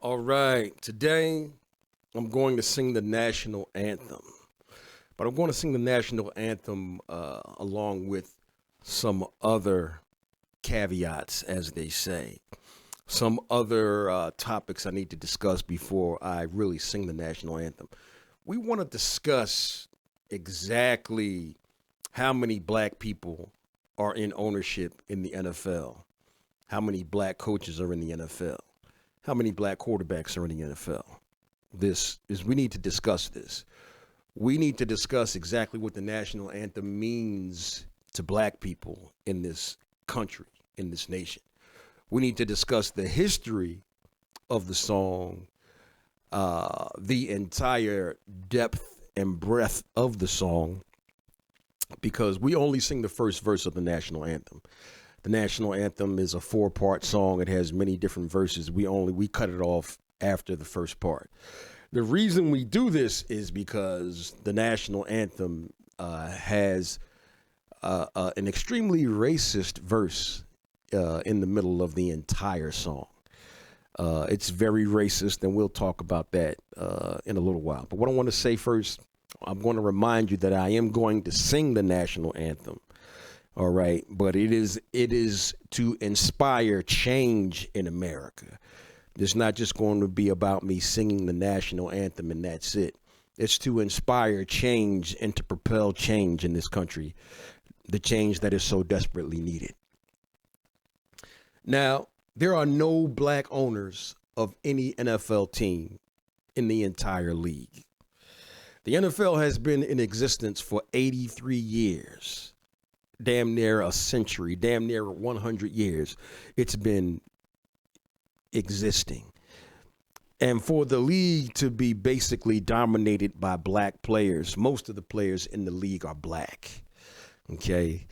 All right, today I'm going to sing the national anthem, but I'm going to sing the national anthem along with some other caveats, as they say, some other topics I need to discuss before I really sing the national anthem. We want to discuss exactly how many black people are in ownership in the NFL, how many black coaches are in the NFL, how many black quarterbacks are in the NFL. This is we need to discuss this. We need to discuss exactly what the national anthem means to black people in this country, in this nation. We need to discuss the history of the song, the entire depth and breadth of the song, because we only sing the first verse of the national anthem. The national anthem is a four-part song. It has many different verses. We cut it off after the first part. The reason we do this is because the national anthem has an extremely racist verse in the middle of the entire song. It's very racist, and we'll talk about that in a little while. But what I want to say first, I'm going to remind you that I am going to sing the national anthem. All right, but it is to inspire change in America. It's not just going to be about me singing the national anthem and that's it. It's to inspire change and to propel change in this country, the change that is so desperately needed. Now, there are no black owners of any NFL team in the entire league. The NFL has been in existence for 83 years, damn near a century, damn near 100 years. It's been existing. And for the league to be basically dominated by black players, most of the players in the league are black. Okay.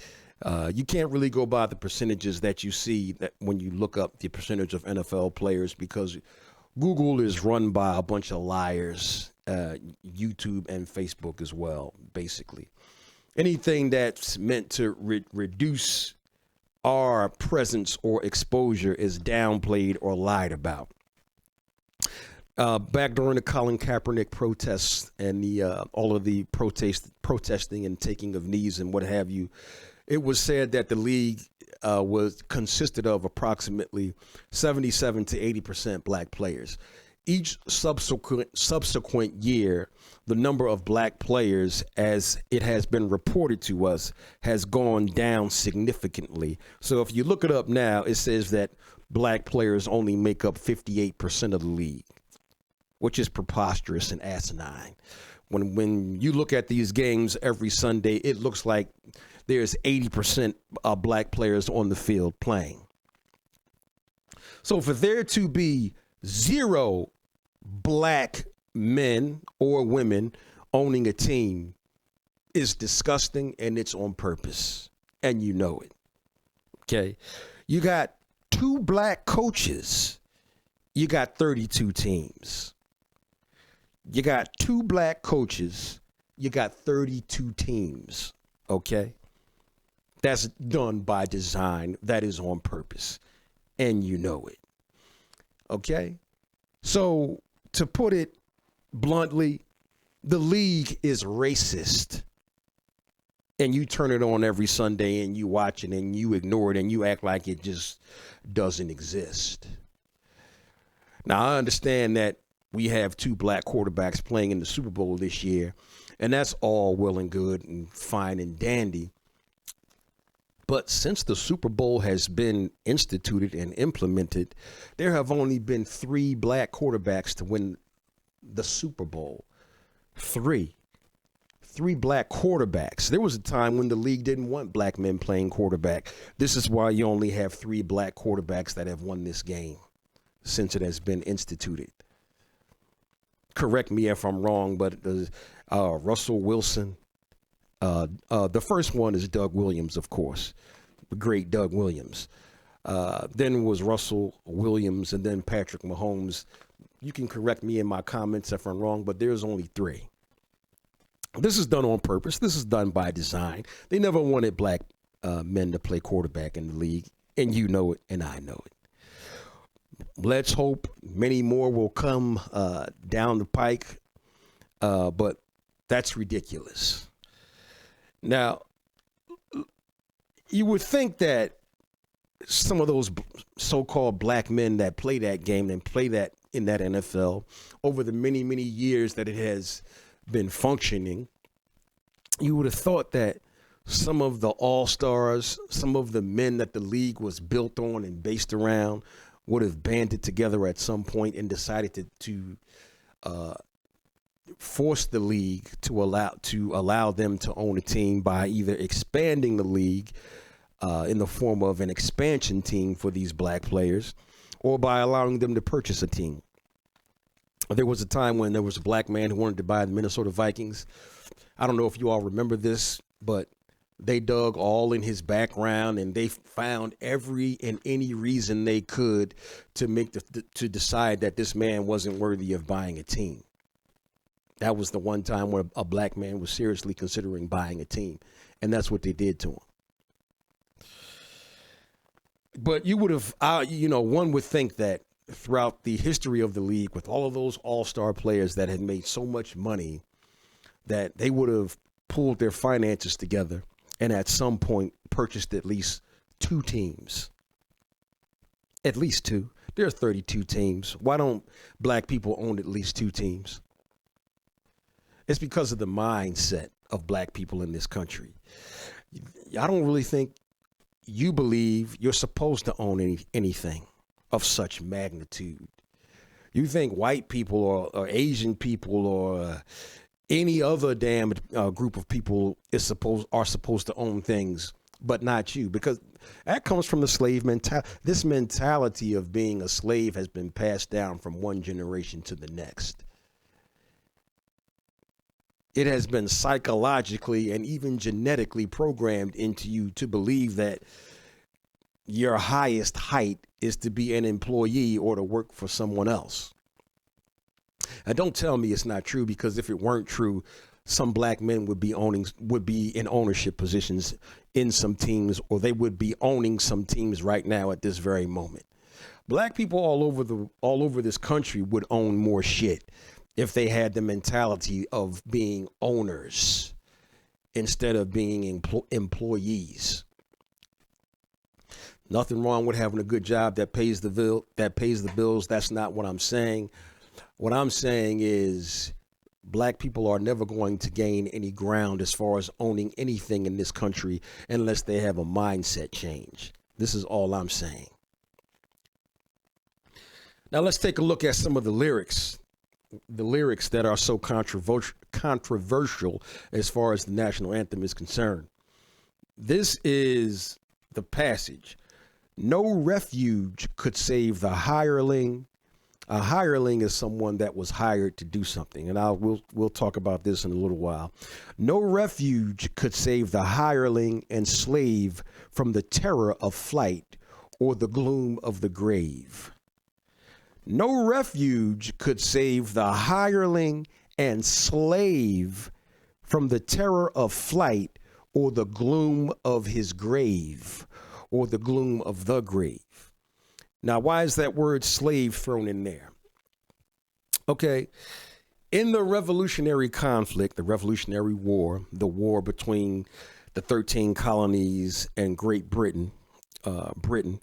You can't really go by the percentages that you see that when you look up the percentage of NFL players, because Google is run by a bunch of liars, YouTube and Facebook as well, basically. Anything that's meant to reduce our presence or exposure is downplayed or lied about. Back during the Colin Kaepernick protests and the all of the protesting and taking of knees and what have you, it was said that the league was consisted of approximately 77 to 80% black players. Each subsequent year, the number of black players, as it has been reported to us, has gone down significantly. So if you look it up now, it says that black players only make up 58% of the league, which is preposterous and asinine. When you look at these games every Sunday, it looks like there's 80% of black players on the field playing. So for there to be zero black men or women owning a team is disgusting, and it's on purpose, and you know it. Okay, you got two black coaches, you got 32 teams. You got two black coaches, you got 32 teams. Okay, that's done by design, that is on purpose, and you know it. Okay, so to put it bluntly, the league is racist. And you turn it on every Sunday and you watch it and you ignore it and you act like it just doesn't exist. Now, I understand that we have two black quarterbacks playing in the Super Bowl this year, and that's all well and good and fine and dandy. But since the Super Bowl has been instituted and implemented, there have only been three black quarterbacks to win the Super Bowl. Three black quarterbacks. There was a time when the league didn't want black men playing quarterback. This is why you only have three black quarterbacks that have won this game since it has been instituted. Correct me if I'm wrong, but Russell Wilson. The first one is Doug Williams, of course, the great Doug Williams. Then was Russell Williams, and then Patrick Mahomes. You can correct me in my comments if I'm wrong, but there's only three. This is done on purpose. This is done by design. They never wanted black men to play quarterback in the league, and you know it, and I know it. Let's hope many more will come down the pike, but that's ridiculous. Now, you would think that some of those so-called black men that play that game and play that in that NFL over the many, many years that it has been functioning, you would have thought that some of the all-stars, some of the men that the league was built on and based around would have banded together at some point and decided to force the league to allow them to own a team by either expanding the league in the form of an expansion team for these black players, or by allowing them to purchase a team. There was a time when there was a black man who wanted to buy the Minnesota Vikings. I don't know if you all remember this, but they dug all in his background and they found every and any reason they could to decide that this man wasn't worthy of buying a team. That was the one time where a black man was seriously considering buying a team, and that's what they did to him. But you would have, one would think that throughout the history of the league, with all of those all-star players that had made so much money, that they would have pulled their finances together and at some point purchased at least two teams. At least two. There are 32 teams. Why don't black people own at least two teams? It's because of the mindset of black people in this country. I don't really think you believe you're supposed to own anything of such magnitude. You think white people or Asian people or any other damn group of people are supposed to own things, but not you, because that comes from the slave mentality. This mentality of being a slave has been passed down from one generation to the next. It has been psychologically and even genetically programmed into you to believe that your highest height is to be an employee or to work for someone else. And don't tell me it's not true, because if it weren't true, some black men would be in ownership positions in some teams, or they would be owning some teams right now at this very moment. Black people all over this country would own more shit if they had the mentality of being owners instead of being employees. Nothing wrong with having a good job that pays the bills. That's not what I'm saying. What I'm saying is black people are never going to gain any ground as far as owning anything in this country unless they have a mindset change. This is all I'm saying. Now let's take a look at some of the lyrics that are so controversial as far as the national anthem is concerned. This is the passage. No refuge could save the hireling. A hireling is someone that was hired to do something, and we'll talk about this in a little while. No refuge could save the hireling and slave from the terror of flight or the gloom of the grave. No refuge could save the hireling and slave from the terror of flight or the gloom of his grave, or the gloom of the grave. Now, why is that word slave thrown in there? Okay, in the revolutionary conflict, the Revolutionary War, the war between the 13 colonies and Great Britain, the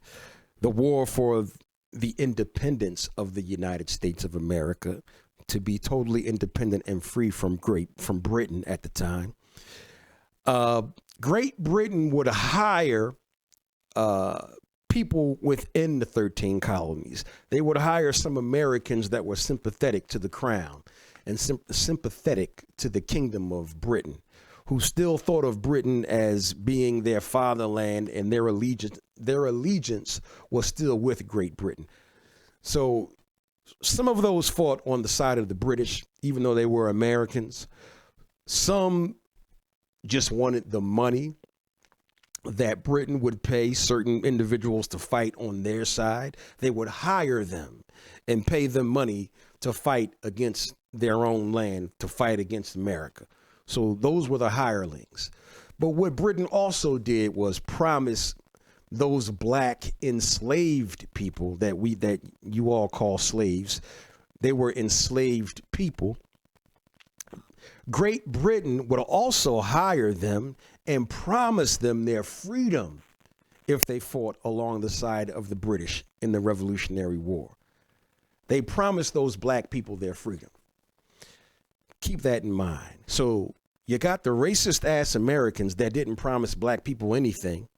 war for the independence of the United States of America, to be totally independent and free from Britain at the time. Great Britain would hire people within the 13 colonies. They would hire some Americans that were sympathetic to the crown and sympathetic to the Kingdom of Britain, who still thought of Britain as being their fatherland, and their allegiance was still with Great Britain. So some of those fought on the side of the British, even though they were Americans. Some just wanted the money that Britain would pay certain individuals to fight on their side. They would hire them and pay them money to fight against their own land, to fight against America. So those were the hirelings. But what Britain also did was promise those black enslaved people that you all call slaves, they were enslaved people. Great Britain would also hire them and promise them their freedom if they fought along the side of the British in the Revolutionary War. They promised those black people their freedom. Keep that in mind. So you got the racist ass Americans that didn't promise black people anything.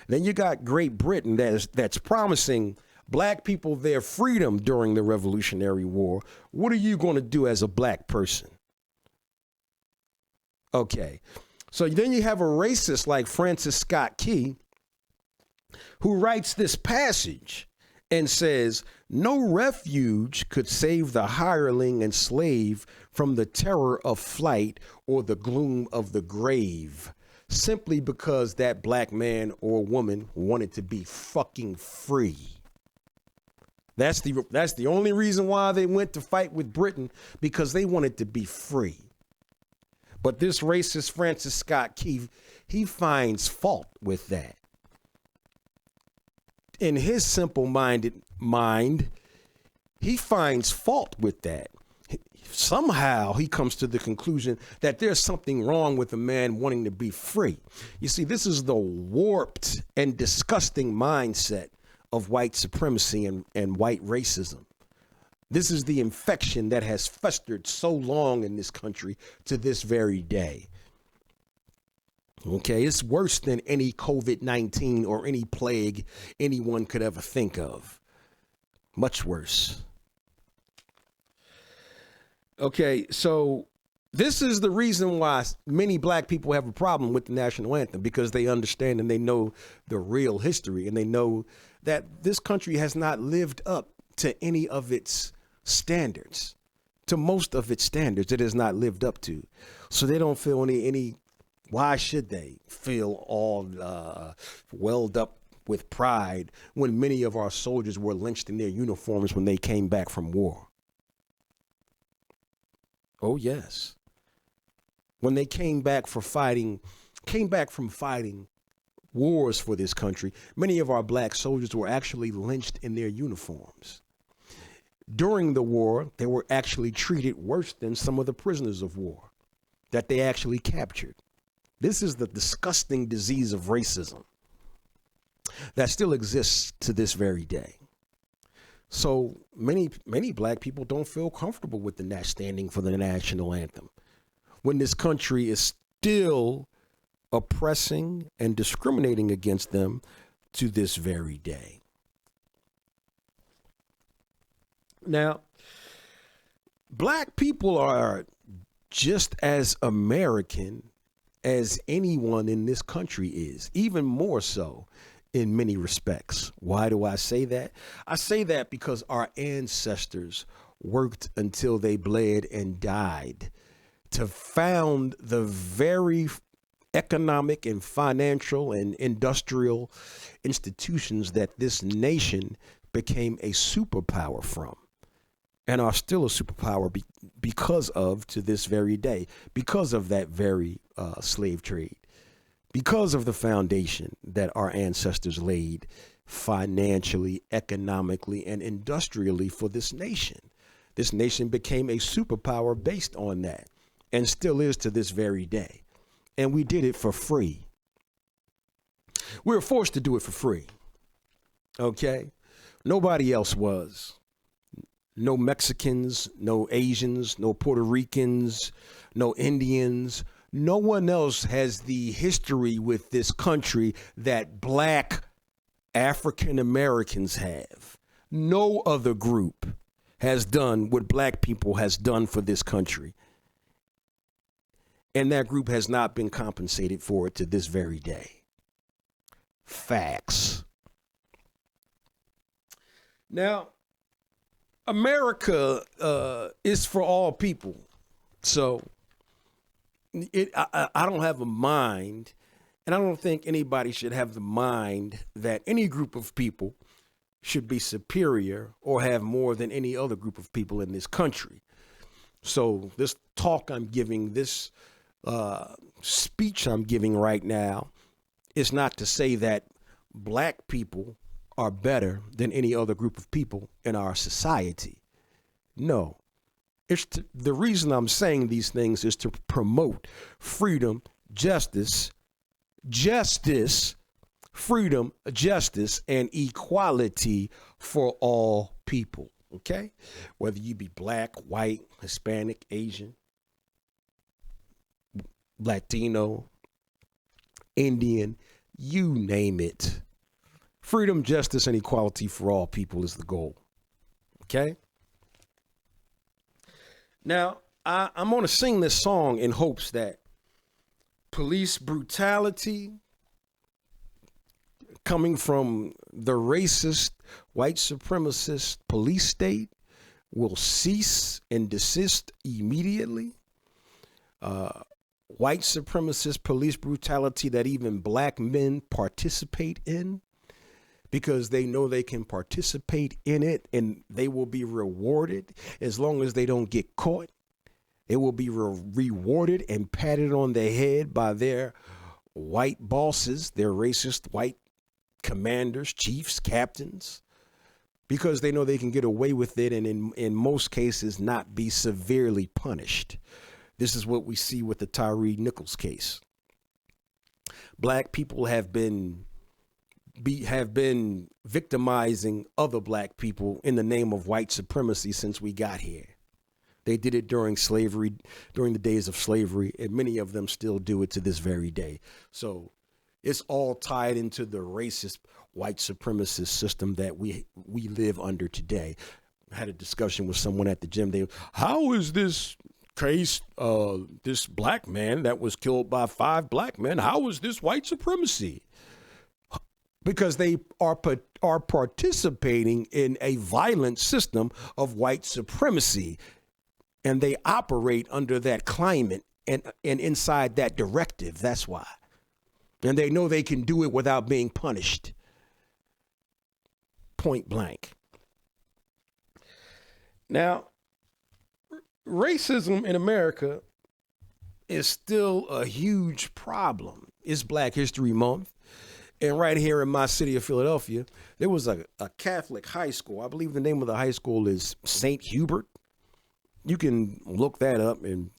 Then you got Great Britain that's promising black people their freedom during the Revolutionary War. What are you going to do as a black person? Okay. So then you have a racist like Francis Scott Key, who writes this passage and says, no refuge could save the hireling and slave from the terror of flight or the gloom of the grave, simply because that black man or woman wanted to be fucking free. That's the only reason why they went to fight with Britain, because they wanted to be free. But this racist Francis Scott Key, he finds fault with that. In his simple-minded mind, he finds fault with that. Somehow he comes to the conclusion that there's something wrong with a man wanting to be free. You see, this is the warped and disgusting mindset of white supremacy and white racism. This is the infection that has festered so long in this country to this very day. Okay, it's worse than any COVID-19 or any plague anyone could ever think of. Much worse. Okay, so this is the reason why many black people have a problem with the national anthem, because they understand and they know the real history, and they know that this country has not lived up to any of its standards. To most of its standards, it has not lived up to. So they don't feel any why should they feel all welled up with pride when many of our soldiers were lynched in their uniforms when they came back from war? Oh, yes. When they came back from fighting wars for this country, many of our black soldiers were actually lynched in their uniforms. During the war, they were actually treated worse than some of the prisoners of war that they actually captured. This is the disgusting disease of racism that still exists to this very day. So many black people don't feel comfortable with the standing for the national anthem when this country is still oppressing and discriminating against them to this very day. Now, black people are just as American as anyone in this country is, even more so in many respects. Why do I say that? I say that because our ancestors worked until they bled and died to found the very economic and financial and industrial institutions that this nation became a superpower from, and are still a superpower because of, to this very day, because of that very slave trade, because of the foundation that our ancestors laid financially, economically, and industrially for this nation. This nation became a superpower based on that, and still is to this very day. And we did it for free. We were forced to do it for free. Okay? Nobody else was. No Mexicans, no Asians, no Puerto Ricans, no Indians. No one else has the history with this country that black African Americans have. No other group has done what black people has done for this country. And that group has not been compensated for it to this very day. Facts. Now, America is for all people. So I don't have a mind, and I don't think anybody should have the mind that any group of people should be superior or have more than any other group of people in this country. So this talk I'm giving, this speech I'm giving right now, is not to say that black people are better than any other group of people in our society. No. The reason I'm saying these things is to promote freedom, justice, freedom, justice, and equality for all people. Okay? Whether you be black, white, Hispanic, Asian, Latino, Indian, you name it. Freedom, justice, and equality for all people is the goal. Okay? Now, I'm going to sing this song in hopes that police brutality coming from the racist, white supremacist police state will cease and desist immediately. White supremacist police brutality that even black men participate in, because they know they can participate in it and they will be rewarded as long as they don't get caught. They will be rewarded and patted on the head by their white bosses, their racist white commanders, chiefs, captains, because they know they can get away with it and in most cases not be severely punished. This is what we see with the Tyree Nichols case. Black people have been victimizing other black people in the name of white supremacy since we got here. They did it during slavery, during the days of slavery, and many of them still do it to this very day. So it's all tied into the racist white supremacist system that we live under today. I had a discussion with someone at the gym. How is this case, this black man that was killed by 5 black men, how is this white supremacy? Because they are participating in a violent system of white supremacy, and they operate under that climate and inside that directive. That's why. And they know they can do it without being punished. Point blank. Now, racism in America is still a huge problem. It's Black History Month. And right here in my city of Philadelphia, there was a Catholic high school. I believe the name of the high school is St. Hubert. You can look that up and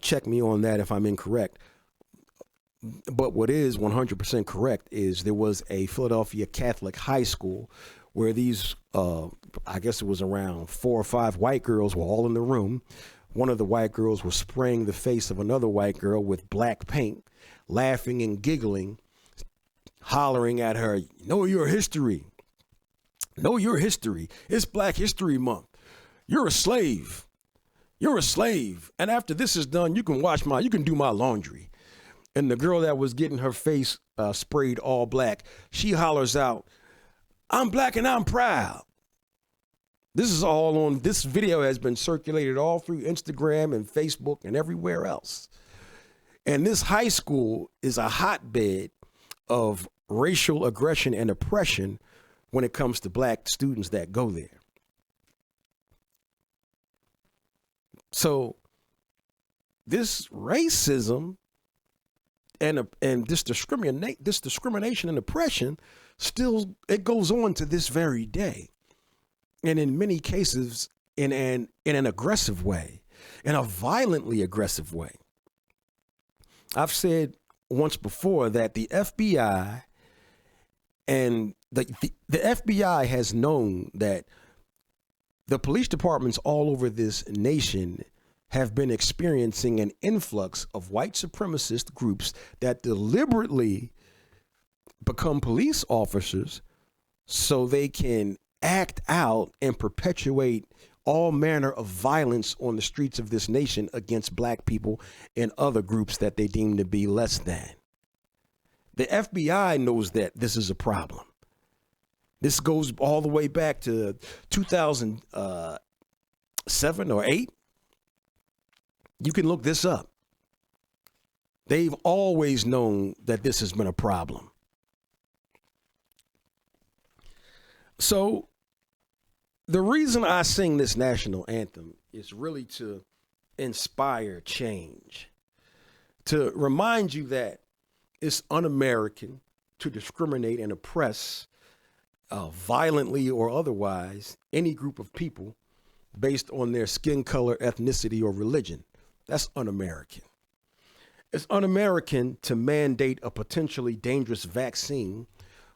check me on that if I'm incorrect. But what is 100% correct is there was a Philadelphia Catholic high school where these, I guess it was around 4 or 5 white girls were all in the room. One of the white girls was spraying the face of another white girl with black paint, laughing and giggling, hollering at her, know your history. Know your history. It's Black History Month. You're a slave. You're a slave. And after this is done, you can do my laundry. And the girl that was getting her face sprayed all black, she hollers out, I'm black and I'm proud. This video has been circulated all through Instagram and Facebook and everywhere else. And this high school is a hotbed of racial aggression and oppression when it comes to black students that go there. So this racism and this discrimination and oppression still, it goes on to this very day. And in many cases, in an aggressive way, in a violently aggressive way. I've said once before that the FBI and the FBI has known that the police departments all over this nation have been experiencing an influx of white supremacist groups that deliberately become police officers so they can act out and perpetuate all manner of violence on the streets of this nation against black people and other groups that they deem to be less than. The FBI knows that this is a problem. This goes all the way back to 2007 or 8. You can look this up. They've always known that this has been a problem. So the reason I sing this national anthem is really to inspire change, to remind you that it's un-American to discriminate and oppress violently or otherwise any group of people based on their skin color, ethnicity, or religion. That's un-American. It's un-American to mandate a potentially dangerous vaccine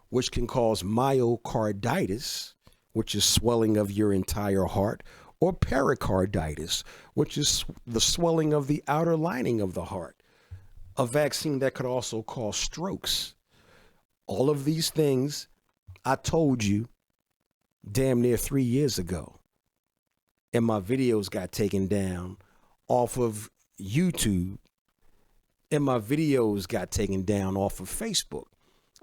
which can cause myocarditis, which is swelling of your entire heart, or pericarditis, which is the swelling of the outer lining of the heart. A vaccine that could also cause strokes. All of these things I told you damn near 3 years ago. And my videos got taken down off of YouTube. And my videos got taken down off of Facebook.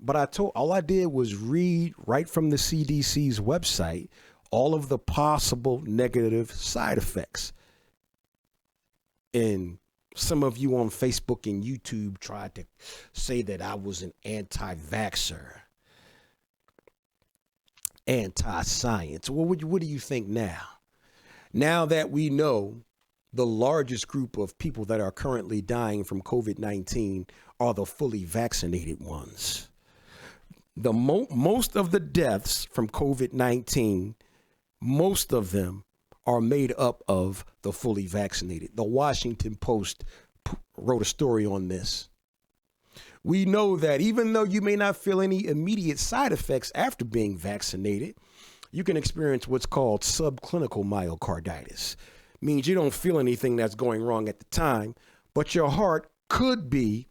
But all I did was read right from the CDC's website all of the possible negative side effects. And some of you on Facebook and YouTube tried to say that I was an anti-vaxxer, anti-science. Well, what do you think now? Now that we know the largest group of people that are currently dying from COVID-19 are the fully vaccinated ones. The most of the deaths from COVID-19, most of them are made up of the fully vaccinated. The Washington Post wrote a story on this. We know that even though you may not feel any immediate side effects after being vaccinated, you can experience what's called subclinical myocarditis. Means you don't feel anything that's going wrong at the time, but your heart could be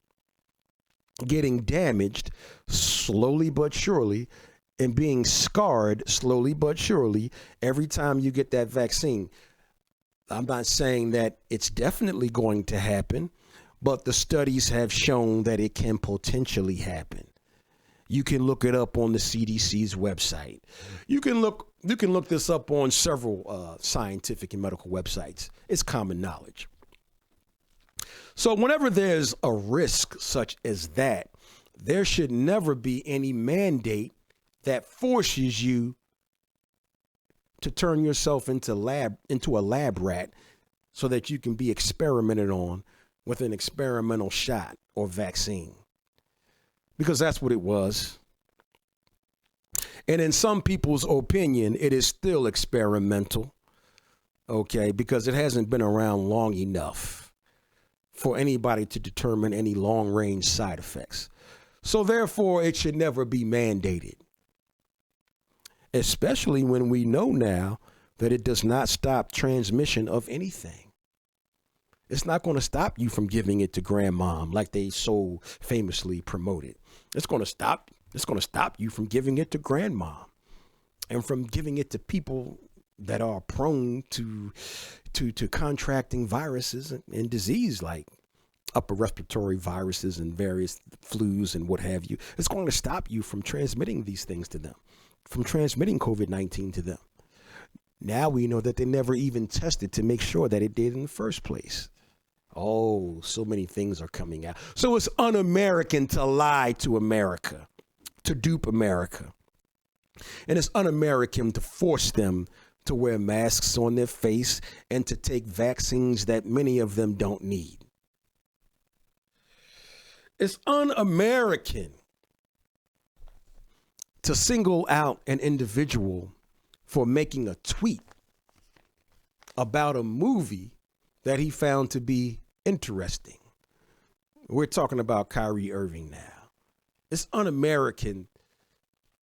getting damaged slowly but surely and being scarred slowly but surely every time you get that vaccine. I'm not saying that it's definitely going to happen, but the studies have shown that it can potentially happen. You can look it up on the CDC's website. You can look this up on several scientific and medical websites. It's common knowledge. So whenever there's a risk such as that, there should never be any mandate that forces you to turn yourself into a lab rat so that you can be experimented on with an experimental shot or vaccine. Because that's what it was. And in some people's opinion, it is still experimental, okay, because it hasn't been around long enough for anybody to determine any long-range side effects. So therefore, it should never be mandated, especially when we know now that it does not stop transmission of anything. It's not going to stop you from giving it to grandmom like they so famously promoted. It's going to stop you from giving it to grandmom and from giving it to people that are prone to contracting viruses and disease like upper respiratory viruses and various flus and what have you. It's going to stop you from transmitting these things to them, from transmitting COVID-19 to them. Now we know that they never even tested to make sure that it did in the first place. Oh, so many things are coming out. So it's un-American to lie to America, to dupe America. And it's un-American to force them to wear masks on their face and to take vaccines that many of them don't need. It's un-American to single out an individual for making a tweet about a movie that he found to be interesting. We're talking about Kyrie Irving now. It's un-American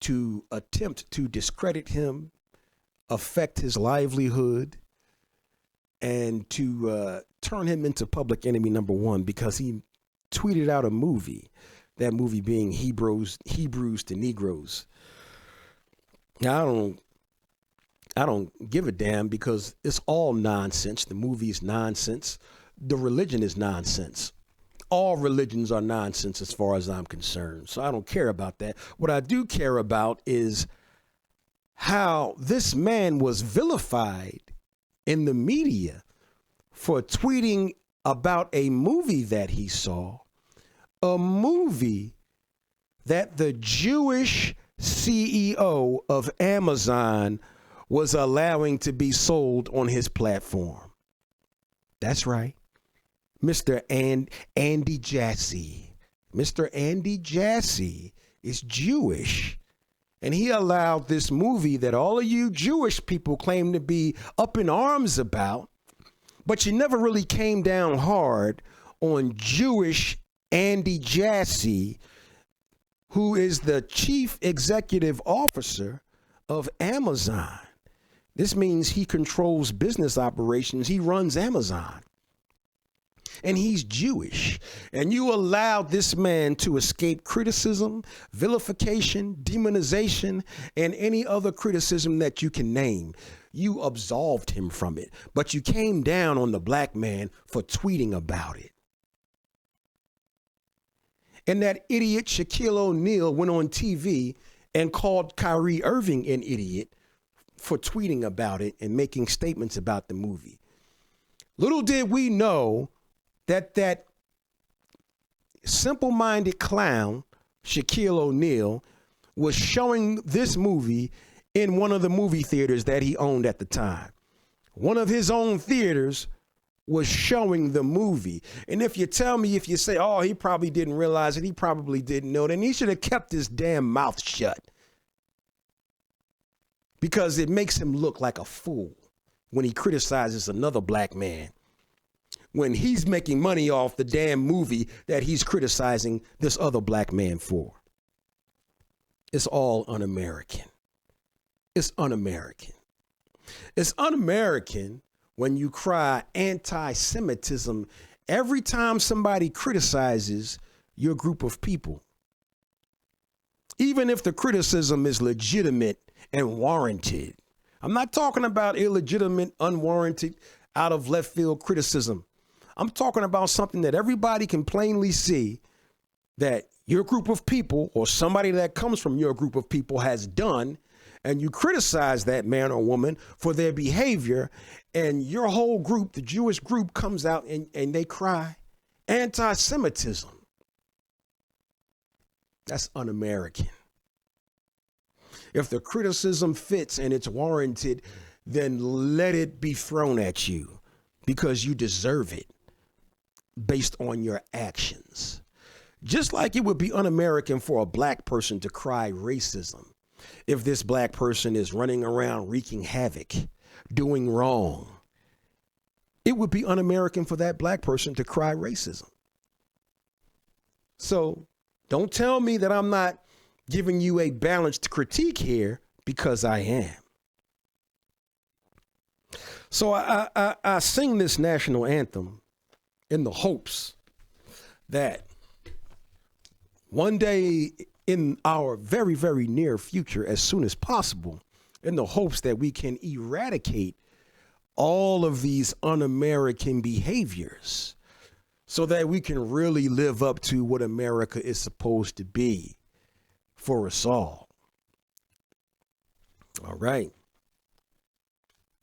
to attempt to discredit him, affect his livelihood, and to turn him into public enemy number one because he tweeted out a movie, that movie being Hebrews to Negroes. Now, I don't give a damn because it's all nonsense. The movie is nonsense. The religion is nonsense. All religions are nonsense as far as I'm concerned. So I don't care about that. What I do care about is how this man was vilified in the media for tweeting about a movie that he saw, a movie that the Jewish CEO of Amazon was allowing to be sold on his platform. That's right. Mr. Andy Jassy. Mr. Andy Jassy is Jewish. And he allowed this movie that all of you Jewish people claim to be up in arms about, but you never really came down hard on Jewish Andy Jassy, who is the chief executive officer of Amazon. This means he controls business operations. He runs Amazon. And he's Jewish. And you allowed this man to escape criticism, vilification, demonization, and any other criticism that you can name. You absolved him from it. But you came down on the black man for tweeting about it. And that idiot Shaquille O'Neal went on TV and called Kyrie Irving an idiot for tweeting about it and making statements about the movie. Little did we know that simple-minded clown, Shaquille O'Neal, was showing this movie in one of the movie theaters that he owned at the time. One of his own theaters was showing the movie. And if you say, oh, he probably didn't realize it, he probably didn't know, then he should have kept his damn mouth shut. Because it makes him look like a fool when he criticizes another black man, when he's making money off the damn movie that he's criticizing this other black man for. It's all un-American. It's un-American. It's un-American when you cry anti-Semitism every time somebody criticizes your group of people. Even if the criticism is legitimate and warranted. I'm not talking about illegitimate, unwarranted, out of left field criticism. I'm talking about something that everybody can plainly see that your group of people or somebody that comes from your group of people has done, and you criticize that man or woman for their behavior, and your whole group, the Jewish group, comes out and they cry anti-Semitism. That's un-American. If the criticism fits and it's warranted, then let it be thrown at you because you deserve it based on your actions. Just like it would be un-American for a black person to cry racism if this black person is running around wreaking havoc, doing wrong. It would be un-American for that black person to cry racism. So don't tell me that I'm not giving you a balanced critique here, because I am. So I sing this national anthem in the hopes that one day in our very, very near future, as soon as possible, in the hopes that we can eradicate all of these un-American behaviors so that we can really live up to what America is supposed to be for us all. All right.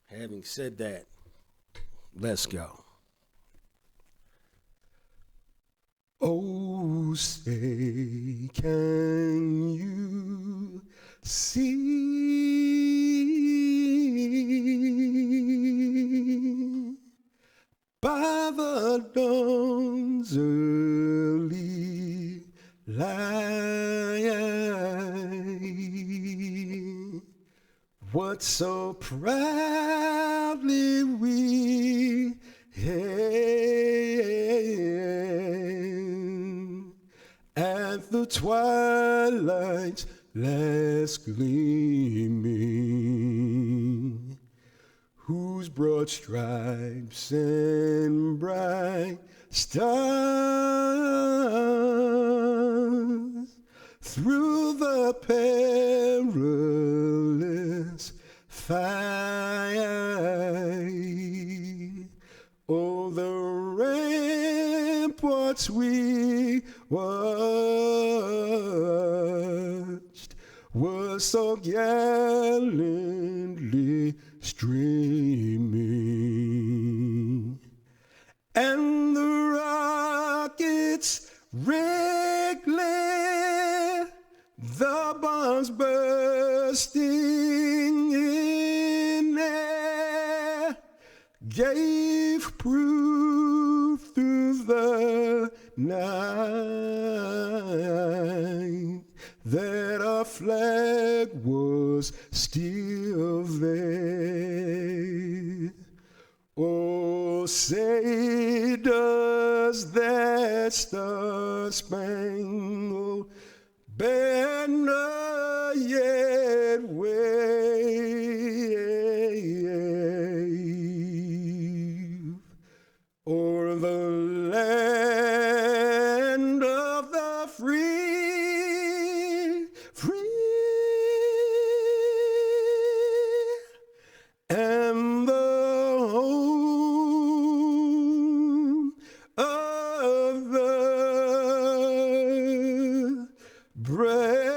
Having said that, let's go. Oh, say, can you see by the dawn's early light what so proudly we hailed at the twilight's last gleaming, whose broad stripes and bright stars through the perilous fight, oh, the ramparts we watched were so gallantly streaming, and the rockets red glare, the bombs bursting in air, gave proof through the night that our flag was still there. Oh, say does that star-spangled banner yet wave o'er the land of the free, and the home of the brave.